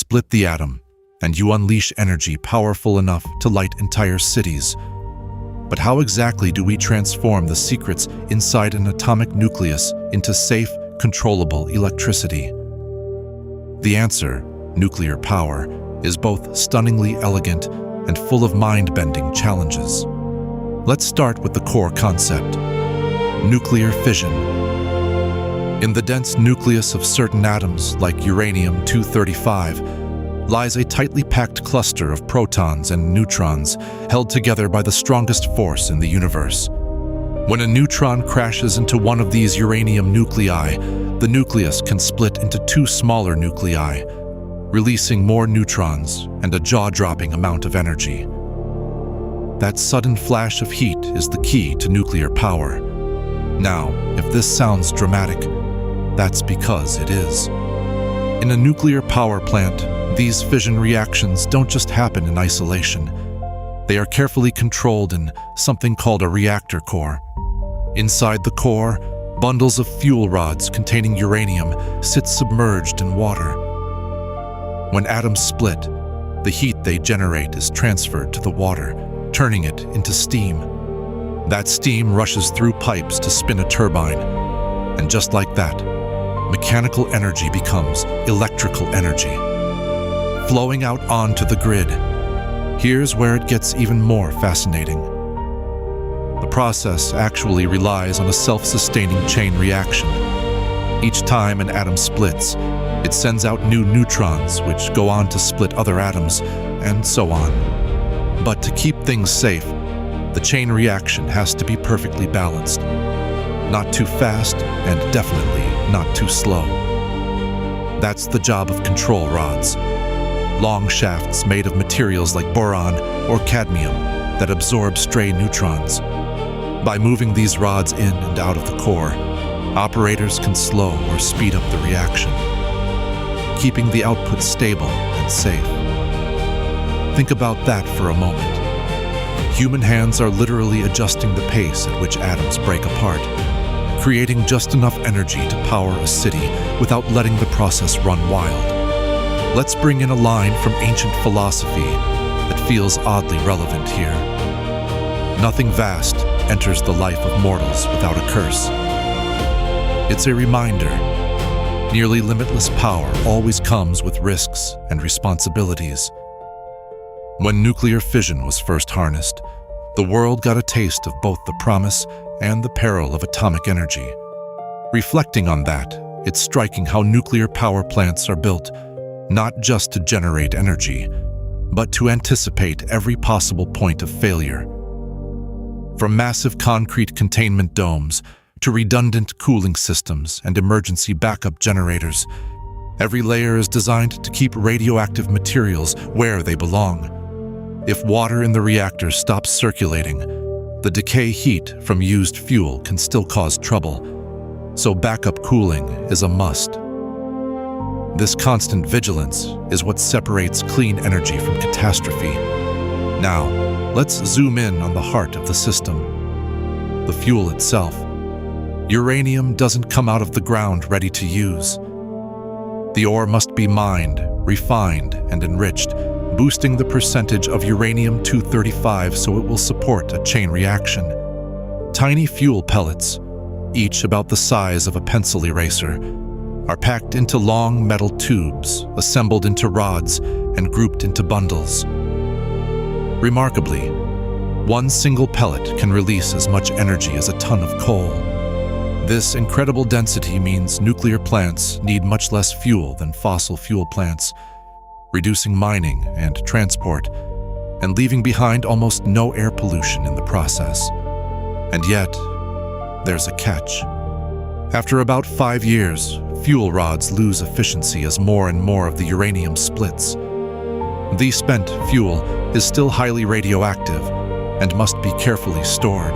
Split the atom, and you unleash energy powerful enough to light entire cities. But how exactly do we transform the secrets inside an atomic nucleus into safe, controllable electricity? The answer, nuclear power, is both stunningly elegant and full of mind-bending challenges. Let's start with the core concept: nuclear fission. In the dense nucleus of certain atoms, like uranium-235, lies a tightly packed cluster of protons and neutrons held together by the strongest force in the universe. When a neutron crashes into one of these uranium nuclei, the nucleus can split into two smaller nuclei, releasing more neutrons and a jaw-dropping amount of energy. That sudden flash of heat is the key to nuclear power. Now, if this sounds dramatic, that's because it is. In a nuclear power plant, these fission reactions don't just happen in isolation. They are carefully controlled in something called a reactor core. Inside the core, bundles of fuel rods containing uranium sit submerged in water. When atoms split, the heat they generate is transferred to the water, turning it into steam. That steam rushes through pipes to spin a turbine, and just like that, mechanical energy becomes electrical energy, flowing out onto the grid. Here's where it gets even more fascinating. The process actually relies on a self-sustaining chain reaction. Each time an atom splits, it sends out new neutrons, which go on to split other atoms, and so on. But to keep things safe, the chain reaction has to be perfectly balanced. Not too fast, and definitely not too slow. That's the job of control rods. Long shafts made of materials like boron or cadmium that absorb stray neutrons. By moving these rods in and out of the core, operators can slow or speed up the reaction, keeping the output stable and safe. Think about that for a moment. Human hands are literally adjusting the pace at which atoms break apart, creating just enough energy to power a city without letting the process run wild. Let's bring in a line from ancient philosophy that feels oddly relevant here. Nothing vast enters the life of mortals without a curse. It's a reminder. Nearly limitless power always comes with risks and responsibilities. When nuclear fission was first harnessed, the world got a taste of both the promise and the peril of atomic energy. Reflecting on that, it's striking how nuclear power plants are built, not just to generate energy, but to anticipate every possible point of failure. From massive concrete containment domes to redundant cooling systems and emergency backup generators, every layer is designed to keep radioactive materials where they belong. If water in the reactor stops circulating, the decay heat from used fuel can still cause trouble, so backup cooling is a must. This constant vigilance is what separates clean energy from catastrophe. Now, let's zoom in on the heart of the system: the fuel itself. Uranium doesn't come out of the ground ready to use. The ore must be mined, refined, and enriched, boosting the percentage of uranium-235 so it will support a chain reaction. Tiny fuel pellets, each about the size of a pencil eraser, are packed into long metal tubes, assembled into rods, and grouped into bundles. Remarkably, one single pellet can release as much energy as a ton of coal. This incredible density means nuclear plants need much less fuel than fossil fuel plants, reducing mining and transport, and leaving behind almost no air pollution in the process. And yet, there's a catch. After about 5 years, fuel rods lose efficiency as more and more of the uranium splits. The spent fuel is still highly radioactive and must be carefully stored,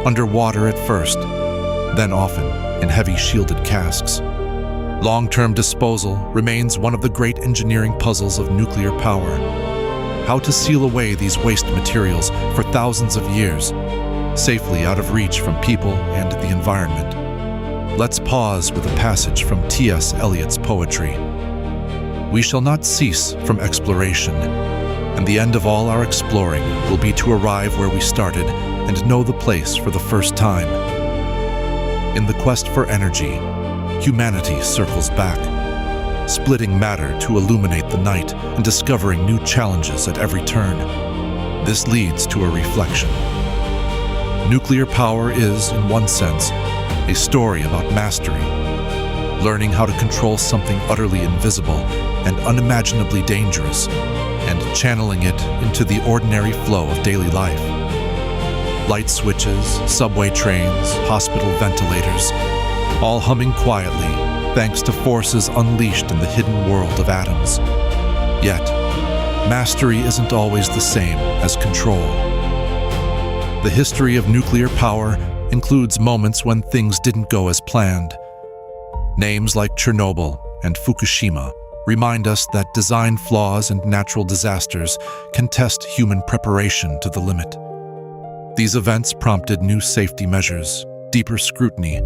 underwater at first, then often in heavy shielded casks. Long-term disposal remains one of the great engineering puzzles of nuclear power. How to seal away these waste materials for thousands of years, safely out of reach from people and the environment. Let's pause with a passage from T.S. Eliot's poetry. We shall not cease from exploration, and the end of all our exploring will be to arrive where we started and know the place for the first time. In the quest for energy, humanity circles back, splitting matter to illuminate the night and discovering new challenges at every turn. This leads to a reflection. Nuclear power is, in one sense, a story about mastery, learning how to control something utterly invisible and unimaginably dangerous, and channeling it into the ordinary flow of daily life. Light switches, subway trains, hospital ventilators, all humming quietly thanks to forces unleashed in the hidden world of atoms. Yet, mastery isn't always the same as control. The history of nuclear power includes moments when things didn't go as planned. Names like Chernobyl and Fukushima remind us that design flaws and natural disasters can test human preparation to the limit. These events prompted new safety measures, deeper scrutiny,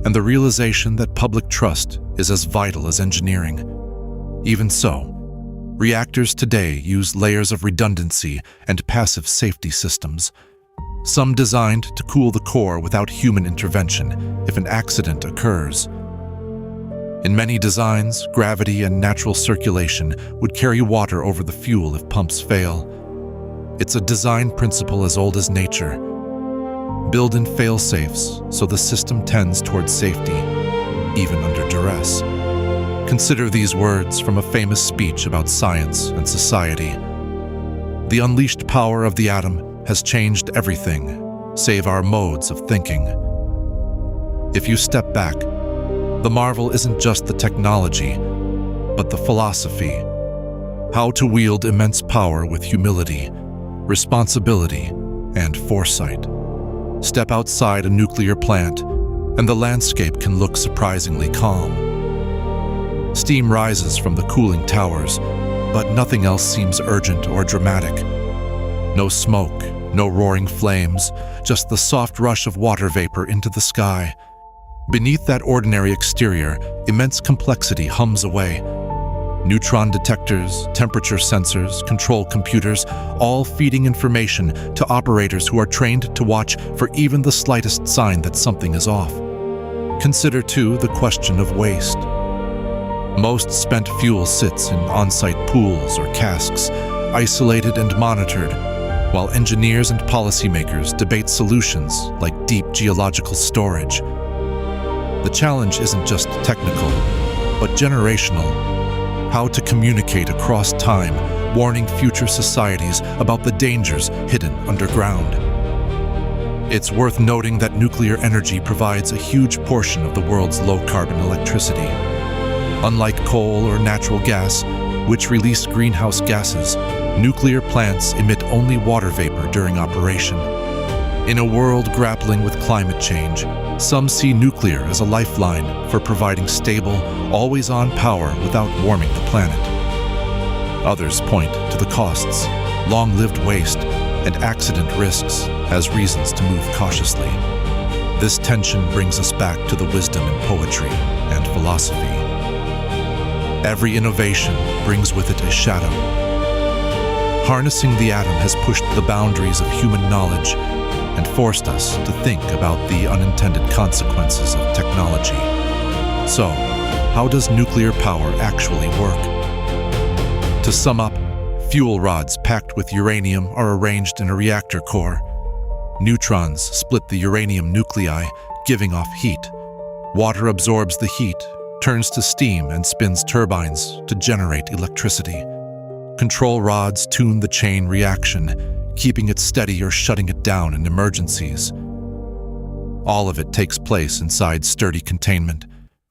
and the realization that public trust is as vital as engineering. Even so, reactors today use layers of redundancy and passive safety systems, some designed to cool the core without human intervention if an accident occurs. In many designs, gravity and natural circulation would carry water over the fuel if pumps fail. It's a design principle as old as nature. Build in fail-safes so the system tends towards safety, even under duress. Consider these words from a famous speech about science and society. The unleashed power of the atom has changed everything, save our modes of thinking. If you step back, the marvel isn't just the technology, but the philosophy. How to wield immense power with humility, responsibility, and foresight. Step outside a nuclear plant, and the landscape can look surprisingly calm. Steam rises from the cooling towers, but nothing else seems urgent or dramatic. No smoke, no roaring flames, just the soft rush of water vapor into the sky. Beneath that ordinary exterior, immense complexity hums away. Neutron detectors, temperature sensors, control computers, all feeding information to operators who are trained to watch for even the slightest sign that something is off. Consider, too, the question of waste. Most spent fuel sits in on-site pools or casks, isolated and monitored, while engineers and policymakers debate solutions like deep geological storage. The challenge isn't just technical, but generational. How to communicate across time, warning future societies about the dangers hidden underground. It's worth noting that nuclear energy provides a huge portion of the world's low-carbon electricity. Unlike coal or natural gas, which release greenhouse gases, nuclear plants emit only water vapor during operation. In a world grappling with climate change, some see nuclear as a lifeline for providing stable, always-on power without warming the planet. Others point to the costs, long-lived waste, and accident risks as reasons to move cautiously. This tension brings us back to the wisdom in poetry and philosophy. Every innovation brings with it a shadow. Harnessing the atom has pushed the boundaries of human knowledge and forced us to think about the unintended consequences of technology. So, how does nuclear power actually work? To sum up, fuel rods packed with uranium are arranged in a reactor core. Neutrons split the uranium nuclei, giving off heat. Water absorbs the heat, turns to steam, and spins turbines to generate electricity. Control rods tune the chain reaction, keeping it steady or shutting it down in emergencies. All of it takes place inside sturdy containment,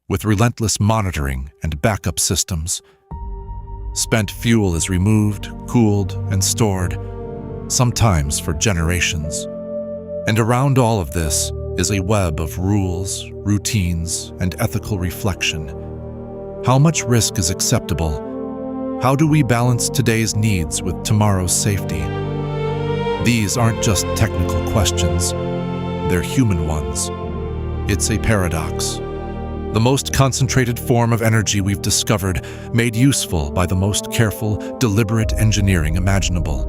with relentless monitoring and backup systems. Spent fuel is removed, cooled, and stored, sometimes for generations. And around all of this is a web of rules, routines, and ethical reflection. How much risk is acceptable? How do we balance today's needs with tomorrow's safety? These aren't just technical questions, they're human ones. It's a paradox. the most concentrated form of energy we've discovered, made useful by the most careful, deliberate engineering imaginable.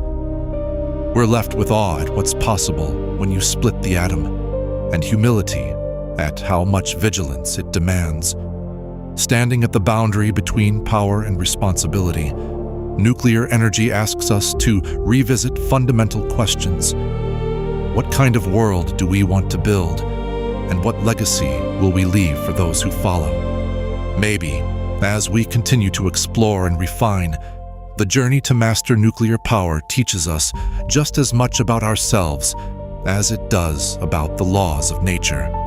We're left with awe at what's possible when you split the atom, and humility at how much vigilance it demands. Standing at the boundary between power and responsibility, nuclear energy asks us to revisit fundamental questions. What kind of world do we want to build? And what legacy will we leave for those who follow? Maybe, as we continue to explore and refine, the journey to master nuclear power teaches us just as much about ourselves as it does about the laws of nature.